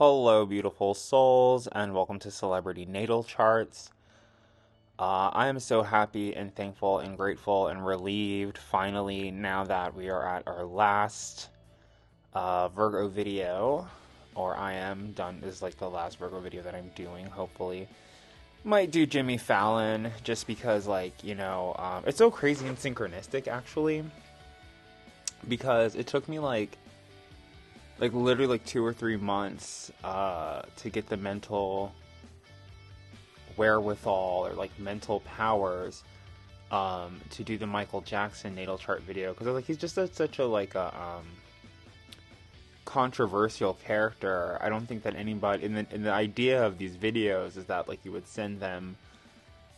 Hello, beautiful souls, and welcome to Celebrity Natal Charts. I am so happy and thankful and grateful and relieved finally now that we are at our last Virgo video, or I am done. This is like the last Virgo video that I'm doing, hopefully. Might do Jimmy Fallon just because, it's so crazy and synchronistic actually, because it took me like literally like 2 or 3 months to get the mental wherewithal or like mental powers to do the Michael Jackson natal chart video, because like he's just such a controversial character. I don't think that anybody in the idea of these videos is that like you would send them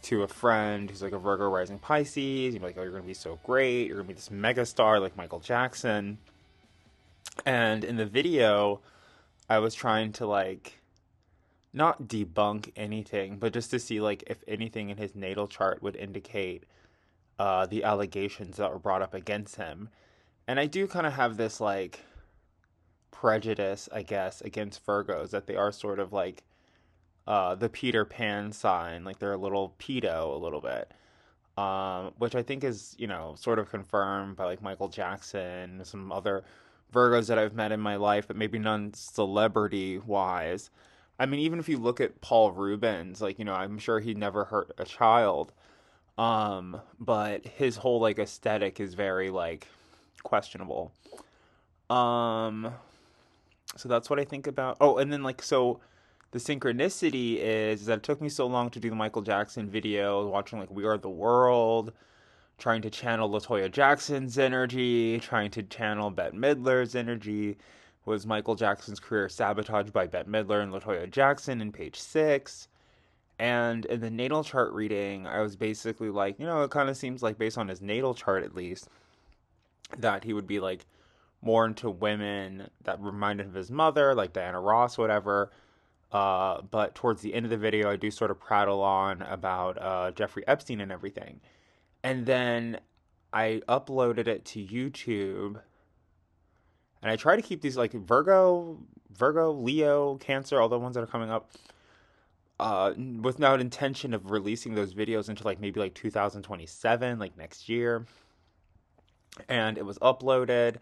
to a friend who's like a Virgo rising Pisces. You'd be like, oh, you're gonna be so great, you're gonna be this mega star like Michael Jackson. And in the video, I was trying to not debunk anything, but just to see like if anything in his natal chart would indicate the allegations that were brought up against him. And I do kind of have this prejudice, I guess, against Virgos, that they are sort of like the Peter Pan sign, like they're a little pedo a little bit. Which I think is, sort of confirmed by like Michael Jackson and some other Virgos that I've met in my life, but maybe none celebrity wise. I mean, even if you look at Paul Rubens, I'm sure he never hurt a child. But his whole aesthetic is very questionable. So that's what I think about. Oh, and then so the synchronicity is that it took me so long to do the Michael Jackson video, watching We Are the World, trying to channel LaToya Jackson's energy, trying to channel Bette Midler's energy. Was Michael Jackson's career sabotaged by Bette Midler and LaToya Jackson in page 6? And in the natal chart reading, I was basically it kind of seems like, based on his natal chart at least, that he would be more into women that reminded him of his mother, like Diana Ross, whatever. But towards the end of the video, I do sort of prattle on about Jeffrey Epstein and everything. And then I uploaded it to YouTube, and I try to keep these Virgo, Leo, Cancer, all the ones that are coming up, without intention of releasing those videos until maybe 2027, next year. And it was uploaded.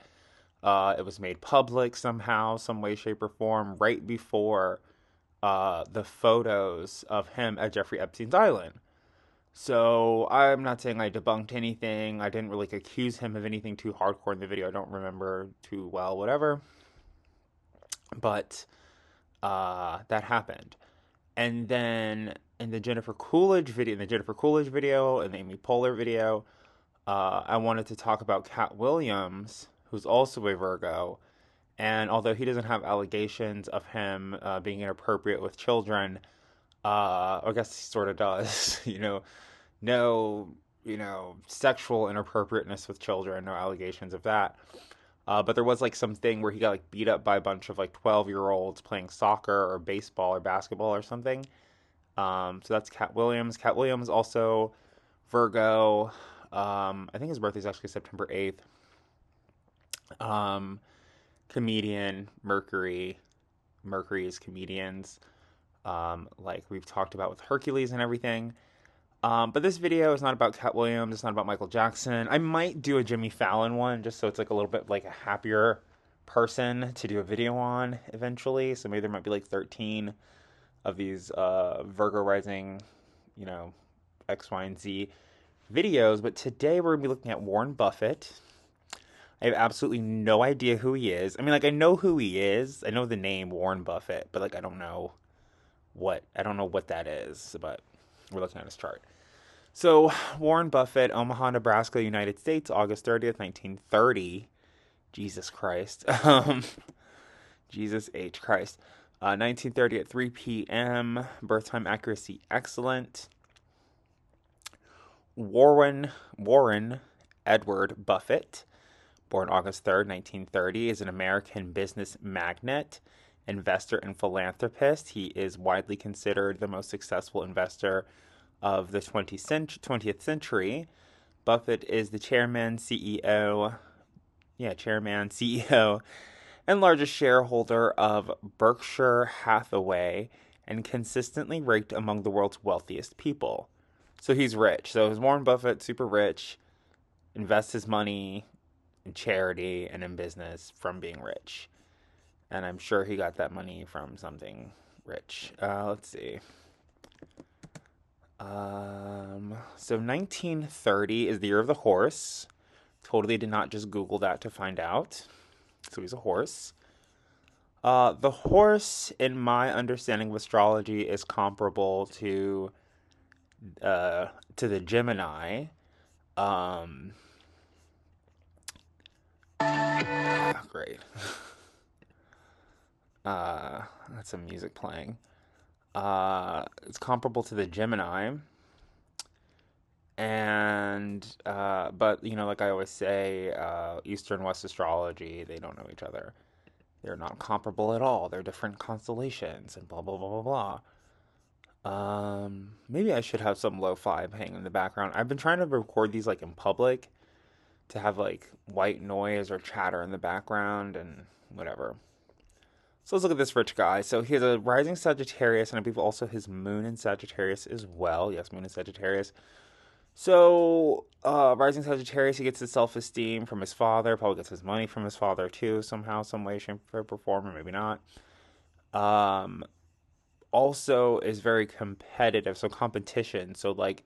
It was made public somehow, some way, shape, or form, right before the photos of him at Jeffrey Epstein's island. So I'm not saying I debunked anything. I didn't really accuse him of anything too hardcore in the video. I don't remember too well, whatever. But that happened. And then in the Jennifer Coolidge video, and the Amy Poehler video, I wanted to talk about Cat Williams, who's also a Virgo. And although he doesn't have allegations of him being inappropriate with children, I guess he sort of does, no, sexual inappropriateness with children, no allegations of that. But there was something where he got beat up by a bunch of 12-year-olds playing soccer or baseball or basketball or something. So that's Cat Williams. Cat Williams also Virgo. I think his birthday is actually September 8th. Comedian, Mercury is comedians. Like we've talked about with Hercules and everything. But this video is not about Cat Williams. It's not about Michael Jackson. I might do a Jimmy Fallon one, just so it's a little bit a happier person to do a video on eventually. So maybe there might be 13 of these Virgo rising, X, Y, and Z videos. But today we're going to be looking at Warren Buffett. I have absolutely no idea who he is. I mean, I know who he is. I know the name Warren Buffett, but I don't know what that is. But we're looking at his chart. So Warren Buffett, Omaha, Nebraska, United States, August 30th, 1930. Jesus Christ. Jesus H. Christ. 1930 at 3 p.m. Birth time accuracy excellent. Warren Edward Buffett, born August 3rd, 1930, is an American business magnate, investor, and philanthropist. He is widely considered the most successful investor of the 20th century. Buffett is the chairman, CEO, and largest shareholder of Berkshire Hathaway, and consistently ranked among the world's wealthiest people. So he's rich. So is Warren Buffett, super rich, invests his money in charity and in business from being rich. And I'm sure he got that money from something rich. Let's see. So 1930 is the year of the horse. Totally did not just Google that to find out. So he's a horse. The horse, in my understanding of astrology, is comparable to the Gemini. Um, Great. That's some music playing. It's comparable to the Gemini, and but like I always say, East and West astrology, they don't know each other. They're not comparable at all. They're different constellations and blah blah blah blah blah. Maybe I should have some lo-fi playing in the background. I've been trying to record these like in public to have like white noise or chatter in the background and whatever. So let's look at this rich guy. So he has a rising Sagittarius, and I believe also his moon in Sagittarius as well. Yes, moon in Sagittarius. So, rising Sagittarius, he gets his self-esteem from his father. Probably gets his money from his father too, somehow, some way, shape, or form, or maybe not. Um, Also is very competitive. So competition. So like,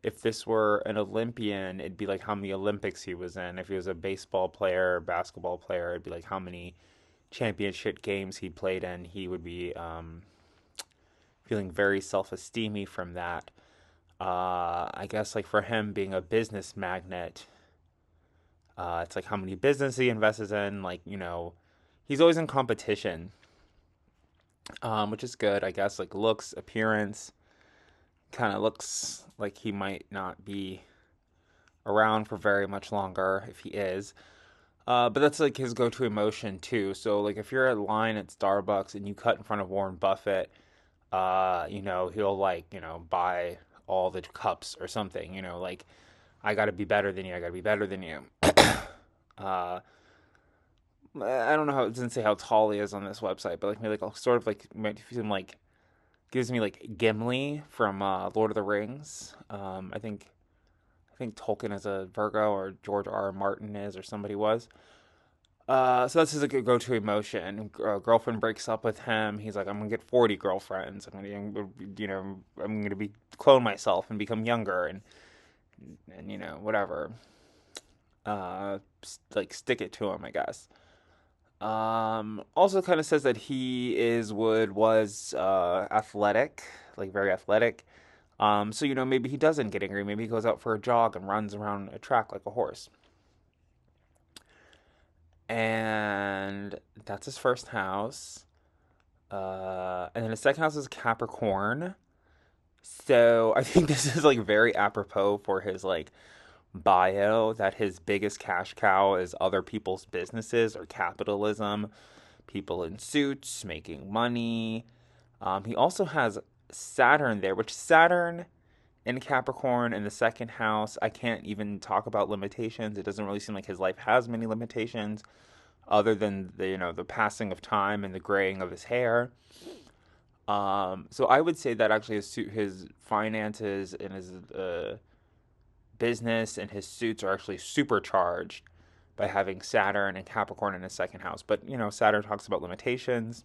if this were an Olympian, it'd be like how many Olympics he was in. If he was a baseball player, basketball player, it'd be like how many championship games he played in. He would be feeling very self-esteemy from that. I guess like for him being a business magnate, it's like how many business he invests in. Like he's always in competition, which is good. I guess like looks, appearance, kind of looks like he might not be around for very much longer if he is. But that's like his go-to emotion too. So like if you're at line at Starbucks and you cut in front of Warren Buffett, he'll like, buy all the cups or something, like I gotta be better than you, I gotta be better than you. uh, I don't know how it doesn't say how tall he is on this website, but like maybe like sort of like might seem like gives me like Gimli from Lord of the Rings. I think Tolkien is a Virgo or George R. R. Martin is or somebody was. So that's his like, go-to emotion. Girlfriend breaks up with him. He's like, I'm gonna get 40 girlfriends. I'm gonna be clone myself and become younger and whatever. Like stick it to him, I guess. Also kind of says that he was athletic, like very athletic. So maybe he doesn't get angry. Maybe he goes out for a jog and runs around a track like a horse. And that's his first house. And then his second house is Capricorn. So I think this is like very apropos for his like bio that his biggest cash cow is other people's businesses or capitalism, people in suits making money. He also has Saturn there, which Saturn in Capricorn in the second house, I can't even talk about limitations. It doesn't really seem like his life has many limitations other than the passing of time and the graying of his hair. So I would say that actually his finances and his business and his suits are actually supercharged by having Saturn and Capricorn in his second house. But Saturn talks about limitations,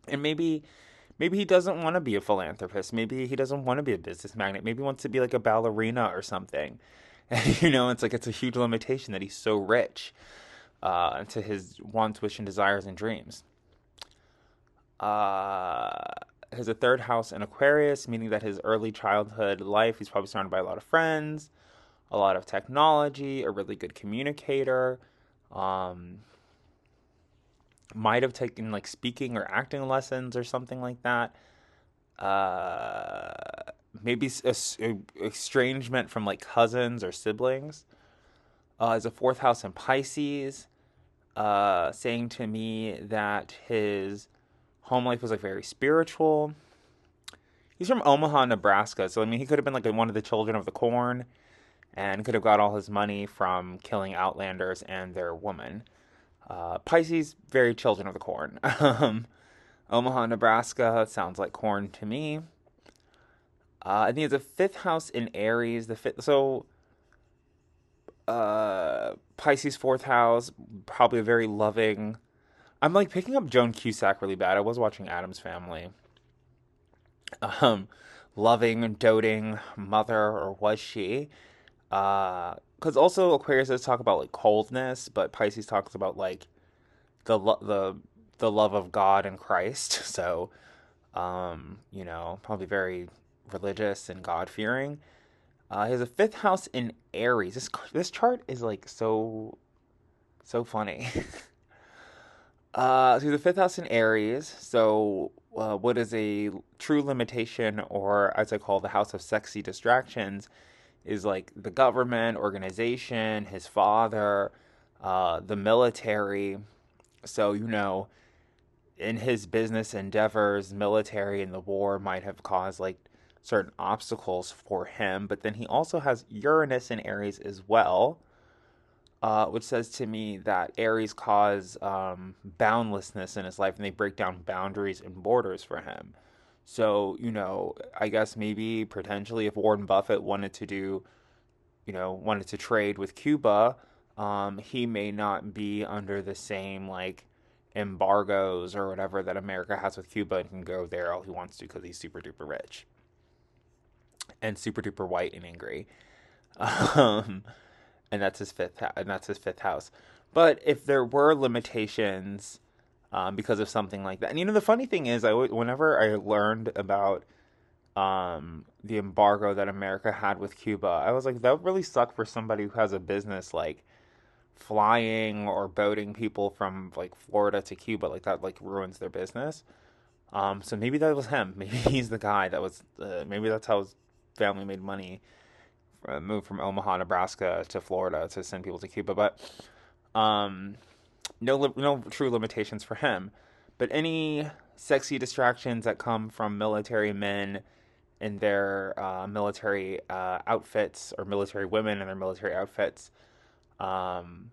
and maybe he doesn't want to be a philanthropist. Maybe he doesn't want to be a business magnate. Maybe he wants to be like a ballerina or something. And, it's a huge limitation that he's so rich to his wants, wishes, and desires and dreams. Has a third house in Aquarius, meaning that his early childhood life, he's probably surrounded by a lot of friends, a lot of technology, a really good communicator. Might have taken like speaking or acting lessons or something like that. Maybe estrangement from like cousins or siblings. Is a fourth house in Pisces, saying to me that his home life was like very spiritual. He's from Omaha, Nebraska, so I mean he could have been like one of the children of the corn, and could have got all his money from killing outlanders and their woman. Pisces, very children of the corn. Omaha, Nebraska sounds like corn to me. I think it's a fifth house in Aries. The fifth, so Pisces fourth house, probably a very loving. I'm like picking up Joan Cusack really bad. I was watching Adam's Family. Um, Loving, doting mother, or was she? Because also Aquarius does talk about like coldness, but Pisces talks about like the love of God and Christ. So, probably very religious and God fearing. He has a fifth house in Aries. This chart is like so funny. So he has a fifth house in Aries. So, what is a true limitation, or as I call the house of sexy distractions, is like the government, organization, his father, the military. So, in his business endeavors, military and the war might have caused like certain obstacles for him. But then he also has Uranus in Aries as well, which says to me that Aries cause boundlessness in his life, and they break down boundaries and borders for him. So, I guess maybe potentially if Warren Buffett wanted to trade with Cuba, he may not be under the same like embargoes or whatever that America has with Cuba, and can go there all he wants to because he's super duper rich and super duper white and angry. Um, and that's his fifth house. But if there were limitations because of something like that, and the funny thing is, whenever I learned about the embargo that America had with Cuba, I was like, that would really suck for somebody who has a business like flying or boating people from like Florida to Cuba. Like that like ruins their business. So maybe that was him. Maybe he's the guy that was. Maybe that's how his family made money. Moved from Omaha, Nebraska to Florida to send people to Cuba, but um, no true limitations for him. But any sexy distractions that come from military men in their military outfits, or military women in their military outfits, um,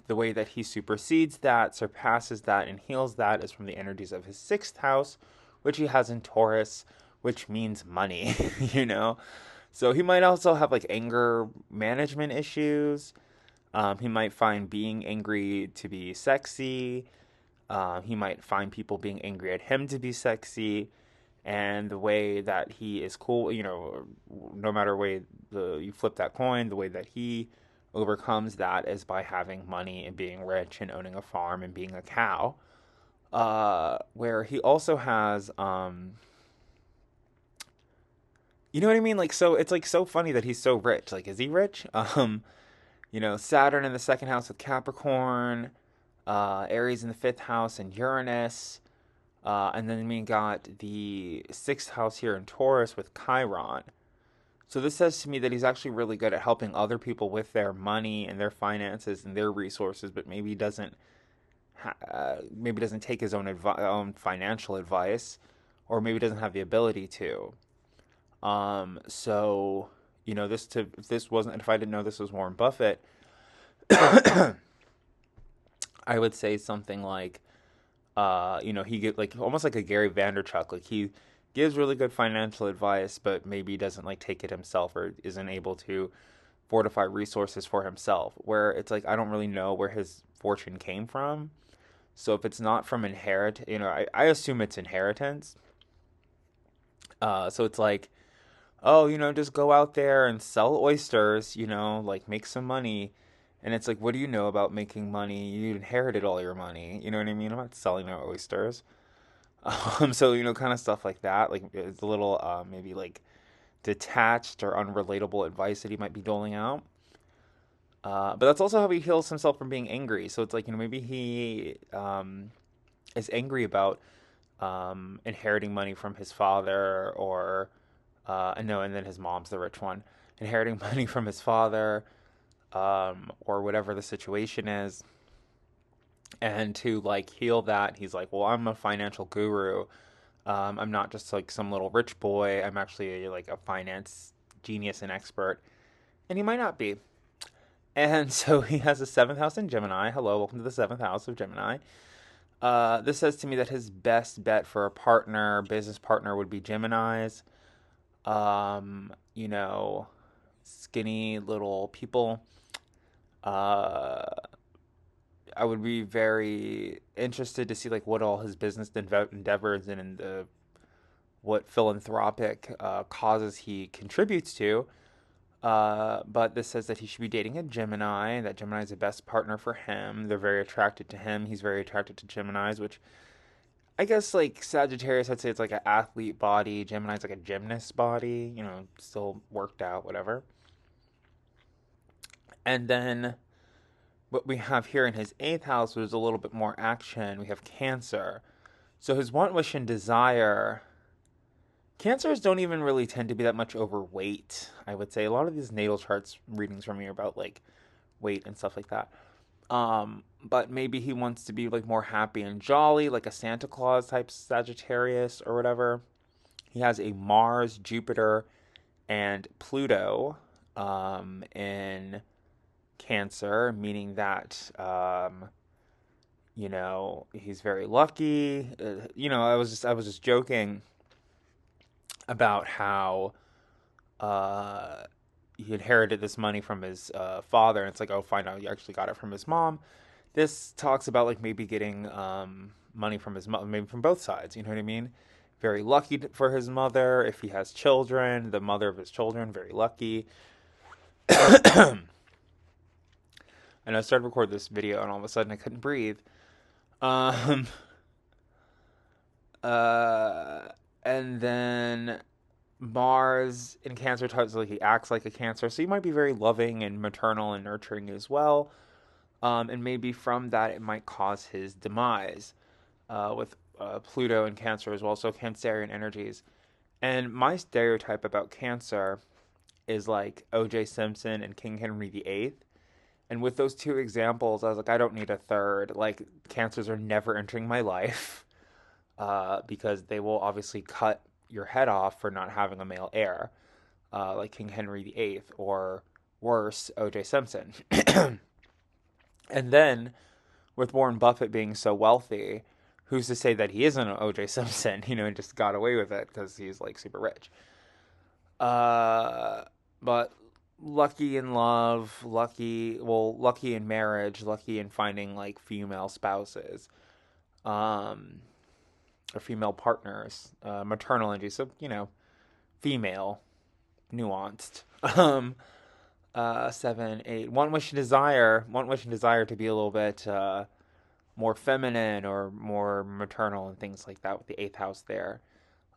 the way that he supersedes that, surpasses that, and heals that is from the energies of his sixth house, which he has in Taurus, which means money, you know? So he might also have like anger management issues. He might find being angry to be sexy. He might find people being angry at him to be sexy. And the way that he is cool, no matter way you flip that coin, the way that he overcomes that is by having money and being rich and owning a farm and being a cow. Where he also has, you know what I mean? Like, so it's like so funny that he's so rich. Like, is he rich? Saturn in the second house with Capricorn, Aries in the fifth house, and Uranus. And then we got the sixth house here in Taurus with Chiron. So this says to me that he's actually really good at helping other people with their money and their finances and their resources, but maybe doesn't take his own financial advice, or maybe doesn't have the ability to. So if I didn't know this was Warren Buffett, I would say something like, he get like almost like a Gary Vaynerchuk. Like he gives really good financial advice, but maybe doesn't like take it himself, or isn't able to fortify resources for himself. Where it's like I don't really know where his fortune came from. So if it's not from I assume it's inheritance. So it's like, oh, just go out there and sell oysters, like make some money. And it's like, what do you know about making money? You inherited all your money. You know what I mean? I'm not selling no oysters. So, kind of stuff like that. Like, it's a little, maybe like detached or unrelatable advice that he might be doling out. But that's also how he heals himself from being angry. So it's like, maybe he is angry about inheriting money from his father, or, and then his mom's the rich one. Inheriting money from his father, or whatever the situation is. And to like heal that, he's like, well, I'm a financial guru. I'm not just like some little rich boy. I'm actually like a finance genius and expert. And he might not be. And so he has a seventh house in Gemini. Hello, welcome to the seventh house of Gemini. This says to me that his best bet for a partner, business partner, would be Geminis. You know, skinny little people. Uh, I would be very interested to see like what all his business endeavors and the what philanthropic causes he contributes to. But this says that he should be dating a Gemini, that Gemini is the best partner for him. They're very attracted to him. He's very attracted to Geminis, which I guess like Sagittarius, I'd say it's like an athlete body. Gemini's like a gymnast body, you know, still worked out, whatever. And then what we have here in his eighth house was a little bit more action. We have Cancer. So his want, wish, and desire. Cancers don't even really tend to be that much overweight, I would say. A lot of these natal charts readings from me are about like weight and stuff like that. But maybe he wants to be like more happy and jolly, like a Santa Claus type Sagittarius or whatever. He has a Mars, Jupiter, and Pluto in Cancer, meaning that you know he's very lucky. You know, I was just joking about how uh, he inherited this money from his father, and it's like, oh, find out he actually got it from his mom. This talks about like maybe getting money from his mother, maybe from both sides. You know what I mean? Very lucky for his mother. If he has children, the mother of his children, very lucky. And I started to record this video, and all of a sudden I couldn't breathe. Um, uh, and then Mars in Cancer types like he acts like a Cancer, so he might be very loving and maternal and nurturing as well. And maybe from that it might cause his demise with Pluto and Cancer as well. So Cancerian energies. And my stereotype about Cancer is like O.J. Simpson and King Henry VIII. And with those two examples, I was like, I don't need a third. Like, cancers are never entering my life because they will obviously cut your head off for not having a male heir, like King Henry VIII, or worse, O.J. Simpson. And then, with Warren Buffett being so wealthy, who's to say that he isn't an O.J. Simpson? You know, and just got away with it because he's like super rich. Uh, but lucky in love, lucky in marriage, lucky in finding like female spouses, um, or female partners, maternal energy. So you know, female, nuanced. Um, 7, 8. Want, wish, and desire to be a little bit more feminine or more maternal and things like that with the eighth house there.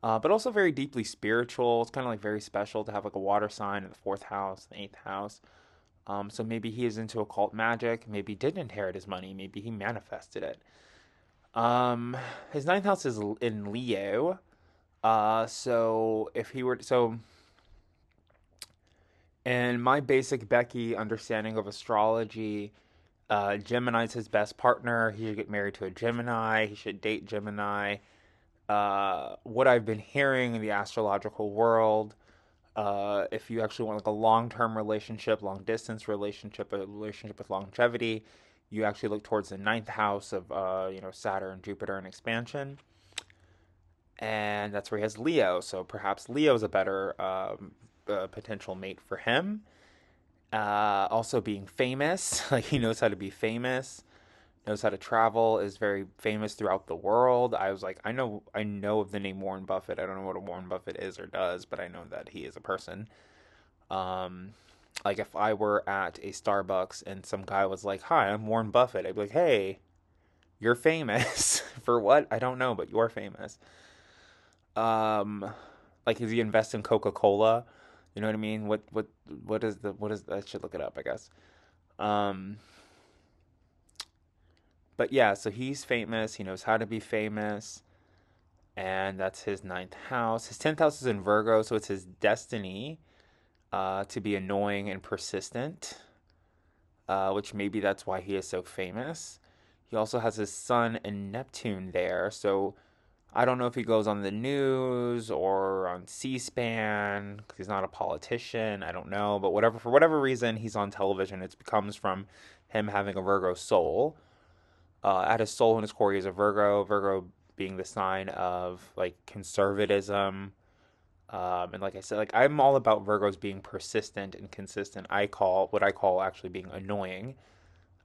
But also very deeply spiritual. It's kind of like very special to have like a water sign in the fourth house, the eighth house. So maybe he is into occult magic. Maybe he didn't inherit his money. Maybe he manifested it. His ninth house is in Leo. So if he were so, in my basic Becky understanding of astrology, Gemini's his best partner. He should get married to a Gemini. He should date Gemini. What I've been hearing in the astrological world, if you actually want like a long-term relationship, long-distance relationship, a relationship with longevity, you actually look towards the ninth house of you know, Saturn, Jupiter, and expansion, and that's where he has Leo. So perhaps Leo is a better potential mate for him. Also being famous, like he knows how to be famous, knows how to travel, is very famous throughout the world. I was like, I know of the name Warren Buffett. I don't know what a Warren Buffett is or does, but I know that he is a person. Um, like if I were at a Starbucks and some guy was like, "Hi, I'm Warren Buffett," I'd be like, "Hey, you're famous for what? I don't know, but you're famous." Um, like, does he invest in Coca Cola? You know what I mean? What is I should look it up, I guess. Um, but yeah, so he's famous. He knows how to be famous, and that's his ninth house. His 10th house is in Virgo, so it's his destiny to be annoying and persistent, which maybe that's why he is so famous. He also has his sun and Neptune there, so I don't know if he goes on the news or on C-SPAN because he's not a politician. I don't know, but whatever, for whatever reason, he's on television. It comes from him having a Virgo soul. At his soul and his core, he's a Virgo. Virgo being the sign of like conservatism. And like I said, like I'm all about Virgos being persistent and consistent. I call what I call actually being annoying.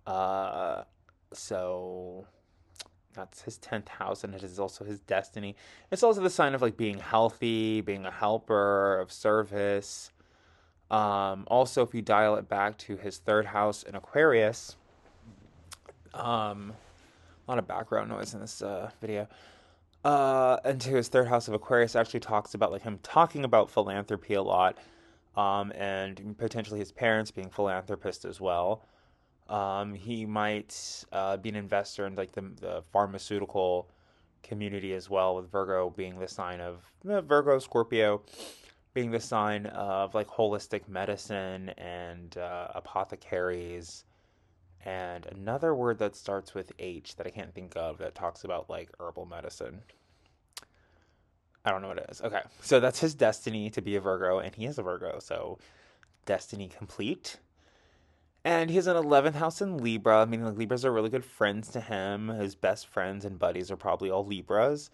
Uh, so that's his 10th house, and it is also his destiny. It's also the sign of like being healthy, being a helper of service. Also, if you dial it back to his third house in Aquarius, a lot of background noise in this video. Into his third house of Aquarius actually talks about like him talking about philanthropy a lot, and potentially his parents being philanthropists as well. He might be an investor in like the pharmaceutical community as well, with Virgo being the sign of Virgo, Scorpio being the sign of like holistic medicine and apothecaries, and another word that starts with H that I can't think of that talks about like herbal medicine. I don't know what it is. Okay, so that's his destiny to be a Virgo, and he is a Virgo, so destiny complete. And he has an 11th house in Libra, meaning like Libras are really good friends to him. His best friends and buddies are probably all Libras.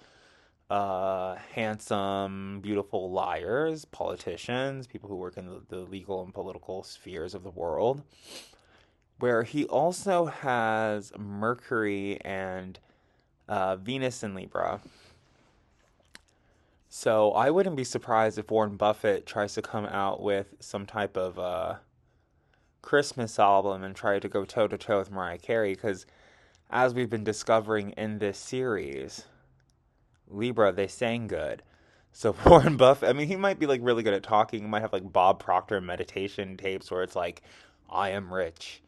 Handsome, beautiful liars, politicians, people who work in the legal and political spheres of the world. Where he also has Mercury and Venus in Libra. So I wouldn't be surprised if Warren Buffett tries to come out with some type of Christmas album and try to go toe to toe with Mariah Carey, because as we've been discovering in this series, Libra, they sang good. So Warren Buffett, I mean, he might be like really good at talking. He might have like Bob Proctor meditation tapes where it's like, I am rich.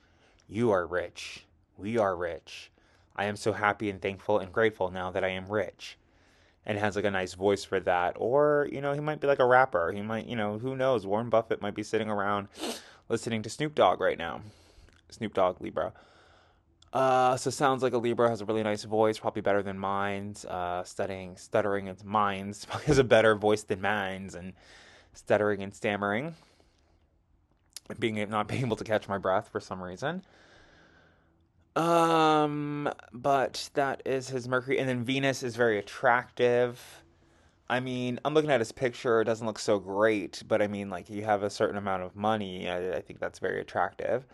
You are rich. We are rich. I am so happy and thankful and grateful now that I am rich. And has like a nice voice for that. Or, he might be like a rapper. He might, who knows? Warren Buffett might be sitting around listening to Snoop Dogg right now. Snoop Dogg, Libra. So sounds like a Libra has a really nice voice, probably better than mine's. Stuttering its mine's probably has a better voice than mine's, and stuttering and stammering, not being able to catch my breath for some reason. But that is his Mercury, and then Venus is very attractive. I mean, I'm looking at his picture; it doesn't look so great, but I mean, like you have a certain amount of money. I think that's very attractive.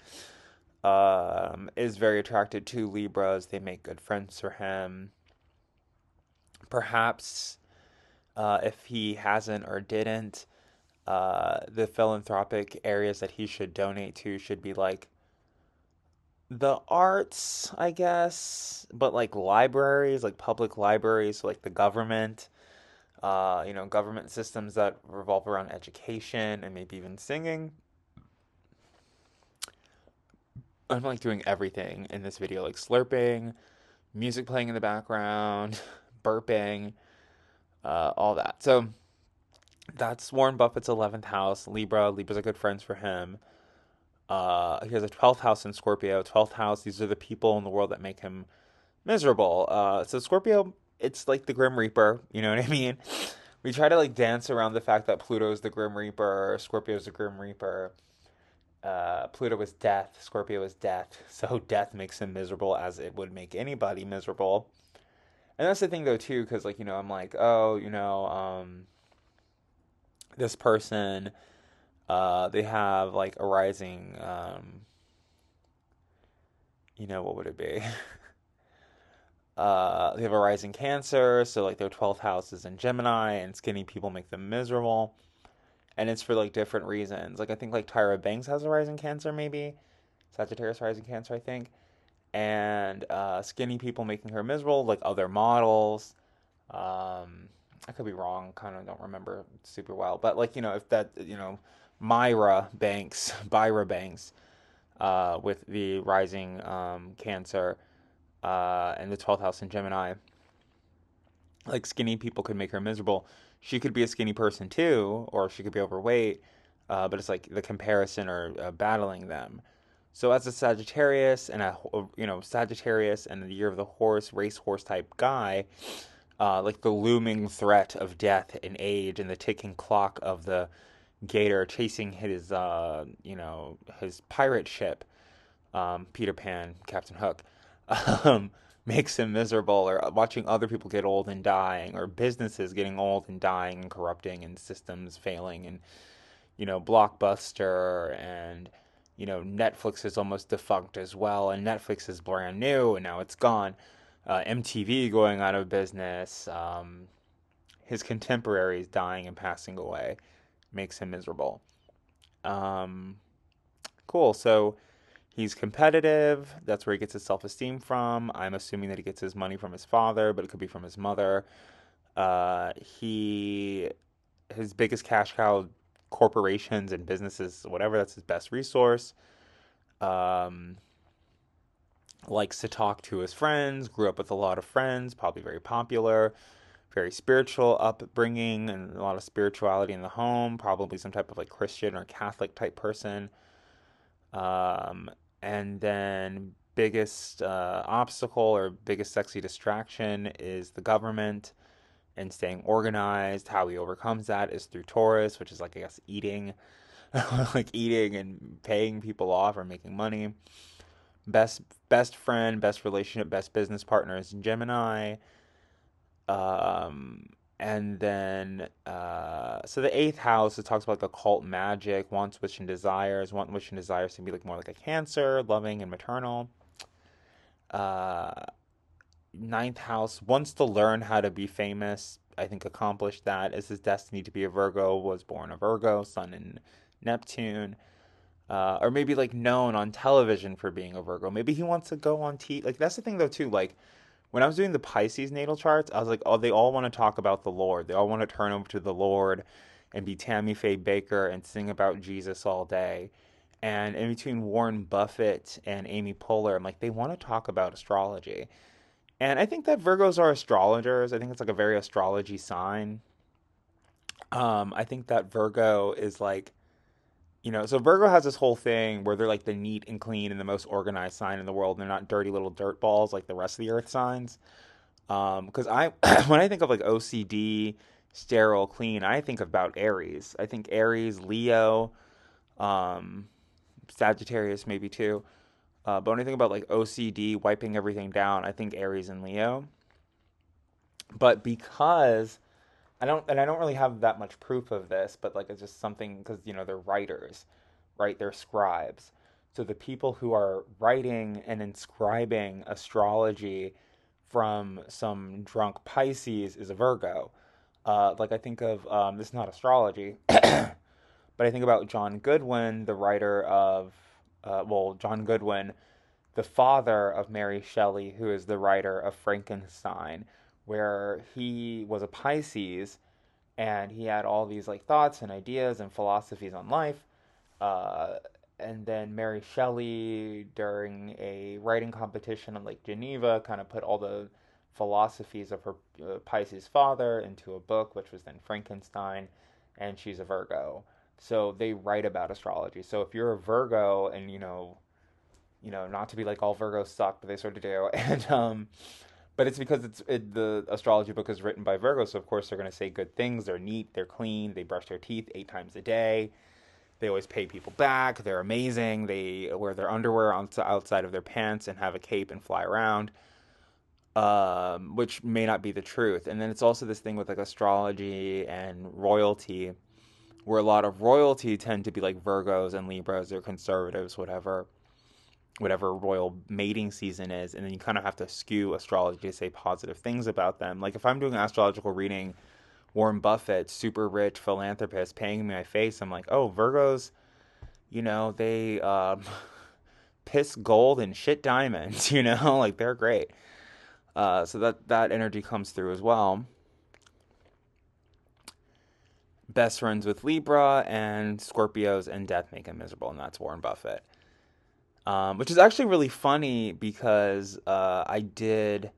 Is very attracted to Libras. They make good friends for him. Perhaps, if he hasn't or didn't, the philanthropic areas that he should donate to should be like the arts, I guess, but like libraries, like public libraries, so like the government, government systems that revolve around education and maybe even singing. I'm like doing everything in this video, like slurping, music playing in the background, burping, all that. So that's Warren Buffett's 11th house, Libra. Libra's are good friends for him. He has a 12th house in Scorpio. 12th house, these are the people in the world that make him miserable. So Scorpio, it's like the Grim Reaper, you know what I mean? We try to like dance around the fact that Pluto's the Grim Reaper, Scorpio's the Grim Reaper. Pluto is death, Scorpio is death. So death makes him miserable as it would make anybody miserable. And that's the thing though too, because like, I'm like, oh, this person, they have like a rising, what would it be? They have a rising Cancer, so like their 12th house is in Gemini, and skinny people make them miserable. And it's for like different reasons. Like I think like Tyra Banks has a rising Cancer, maybe Sagittarius rising Cancer, I think. And skinny people making her miserable, like other models. I could be wrong, kind of don't remember super well, but like if that Byra Banks, with the rising Cancer, and the 12th house in Gemini, like skinny people could make her miserable. She could be a skinny person too, or she could be overweight, but it's like the comparison or battling them. So as a Sagittarius and Sagittarius and the year of the horse, racehorse type guy, like the looming threat of death and age and the ticking clock of the gator chasing his, his pirate ship, Peter Pan, Captain Hook, um, makes him miserable, or watching other people get old and dying, or businesses getting old and dying and corrupting and systems failing, and, Blockbuster and, Netflix is almost defunct as well, and Netflix is brand new and now it's gone. MTV going out of business, his contemporaries dying and passing away makes him miserable. Um, cool. So he's competitive. That's where he gets his self esteem from. I'm assuming that he gets his money from his father, but it could be from his mother. He his biggest cash cow, corporations and businesses, whatever. That's his best resource. Um, Likes to talk to his friends. Grew up with a lot of friends. Probably very popular. Very spiritual upbringing and a lot of spirituality in the home. Probably some type of like Christian or Catholic type person. Um, and then biggest obstacle or biggest sexy distraction is the government and staying organized. How he overcomes that is through Taurus, which is like I guess eating, like eating and paying people off or making money. Best best friend, best relationship, best business partner is Gemini. Um, and then, so the eighth house, it talks about like occult magic, wants, wish, and desires. Want, wish, and desires can be like more like a Cancer, loving and maternal. Uh, Ninth house wants to learn how to be famous. I think accomplished that. Is his destiny to be a Virgo? Was born a Virgo, Sun in Neptune. Or maybe like known on television for being a Virgo. Maybe he wants to go on TV. Like that's the thing though too. Like when I was doing the Pisces natal charts, I was like, oh, they all want to talk about the Lord. They all want to turn over to the Lord and be Tammy Faye Baker and sing about Jesus all day. And in between Warren Buffett and Amy Poehler, I'm like, they want to talk about astrology. And I think that Virgos are astrologers. I think it's like a very astrology sign. I think that Virgo is like, so Virgo has this whole thing where they're like the neat and clean and the most organized sign in the world. They're not dirty little dirt balls like the rest of the Earth signs. Because I when I think of like OCD, sterile, clean, I think about Aries. I think Aries, Leo, um, Sagittarius maybe too. But when I think about like OCD, wiping everything down, I think Aries and Leo. But because I don't really have that much proof of this, but like it's just something because they're writers, right? They're scribes. So the people who are writing and inscribing astrology from some drunk Pisces is a Virgo. Like I think of this is not astrology, but I think about John Goodwin, the writer of John Goodwin, the father of Mary Shelley, who is the writer of Frankenstein, where he was a Pisces and he had all these like thoughts and ideas and philosophies on life. Uh, and then Mary Shelley, during a writing competition in Lake Geneva, kind of put all the philosophies of her Pisces father into a book, which was then Frankenstein, and she's a Virgo. So they write about astrology. So if you're a Virgo, and not to be like all Virgos suck, but they sort of do, and but it's because the astrology book is written by Virgos, so of course they're going to say good things. They're neat, they're clean, they brush their teeth 8 times a day. They always pay people back. They're amazing. They wear their underwear on outside of their pants and have a cape and fly around, which may not be the truth. And then it's also this thing with like astrology and royalty, where a lot of royalty tend to be like Virgos and Libras or conservatives, whatever royal mating season is, and then you kind of have to skew astrology to say positive things about them. Like if I'm doing an astrological reading, Warren Buffett, super rich philanthropist, paying me my face, I'm like, oh, Virgos, they piss gold and shit diamonds, like they're great. So that energy comes through as well. Best friends with Libra and Scorpios and death make him miserable, and that's Warren Buffett. Which is actually really funny because I did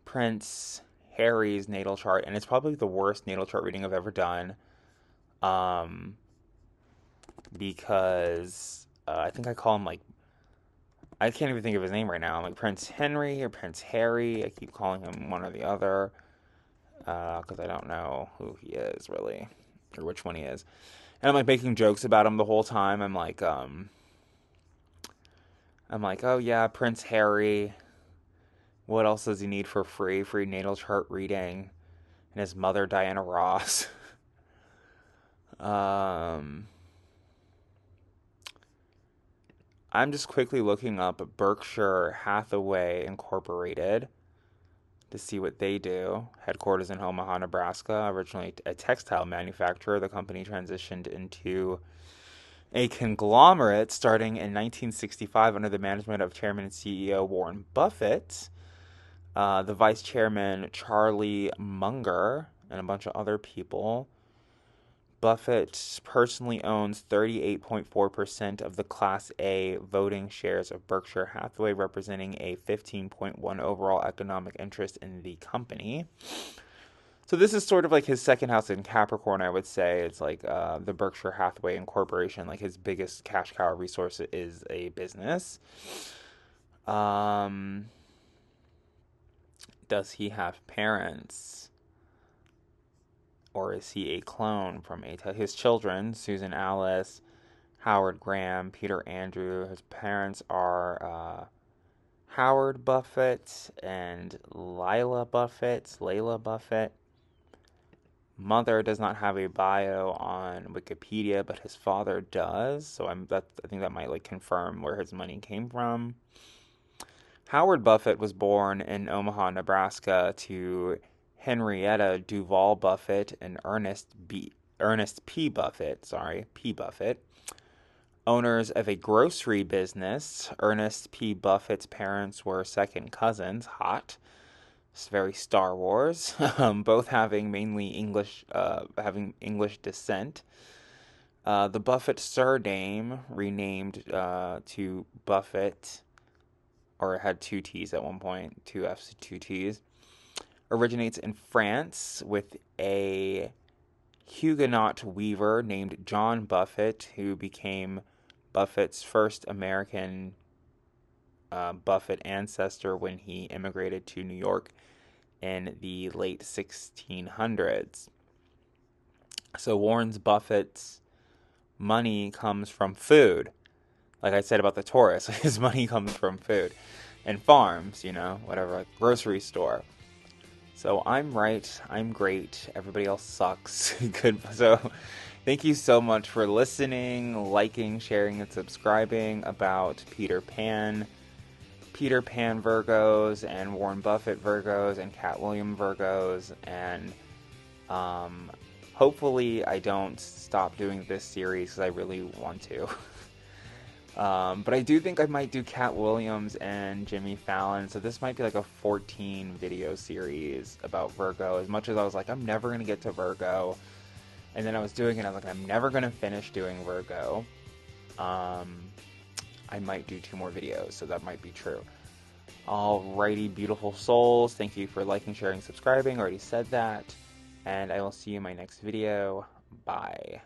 Prince Harry's natal chart, and it's probably the worst natal chart reading I've ever done. Um, because I think I call him like I can't even think of his name right now. I'm like Prince Henry or Prince Harry. I keep calling him one or the other. because I don't know who he is really, or which one he is. And I'm like making jokes about him the whole time. I'm like, oh yeah, Prince Harry. What else does he need for free? Free natal chart reading, and his mother Diana Ross. um, I'm just quickly looking up Berkshire Hathaway Incorporated to see what they do. Headquarters in Omaha, Nebraska. Originally a textile manufacturer, the company transitioned into a conglomerate starting in 1965 under the management of Chairman and CEO Warren Buffett, the Vice Chairman Charlie Munger, and a bunch of other people. Buffett personally owns 38.4% of the Class A voting shares of Berkshire Hathaway, representing a 15.1 overall economic interest in the company. So this is sort of like his second house in Capricorn, I would say. It's like the Berkshire Hathaway Incorporation, like his biggest cash cow resource is a business. Does he have parents? Or is he a clone from his children, Susan Alice, Howard Graham, Peter Andrew? His parents are Howard Buffett and Layla Buffett. Mother does not have a bio on Wikipedia, but his father does. So I think that might like confirm where his money came from. Howard Buffett was born in Omaha, Nebraska, to Henrietta Duval Buffett and Ernest P. Buffett, owners of a grocery business. Ernest P. Buffett's parents were second cousins. Hot. It's very Star Wars. Both having mainly English descent. The Buffett surname, renamed to Buffett, or it had two T's at one point, two F's, two T's, originates in France with a Huguenot weaver named John Buffett, who became Buffett's first American Buffett ancestor when he immigrated to New York in the late 1600s. So Warren Buffett's money comes from food. Like I said about the Taurus, his money comes from food and farms, whatever, like grocery store. So I'm right. I'm great. Everybody else sucks. Good. So thank you so much for listening, liking, sharing, and subscribing about Peter Pan Virgos, and Warren Buffett Virgos, and Cat William Virgos. And hopefully I don't stop doing this series because I really want to. But I do think I might do Cat Williams and Jimmy Fallon, so this might be like a 14 video series about Virgo. As much as I was like, I'm never going to get to Virgo, and then I was doing it, I was like, I'm never going to finish doing Virgo. I might do 2 more videos, so that might be true. Alrighty, beautiful souls, thank you for liking, sharing, subscribing. I already said that, and I will see you in my next video. Bye.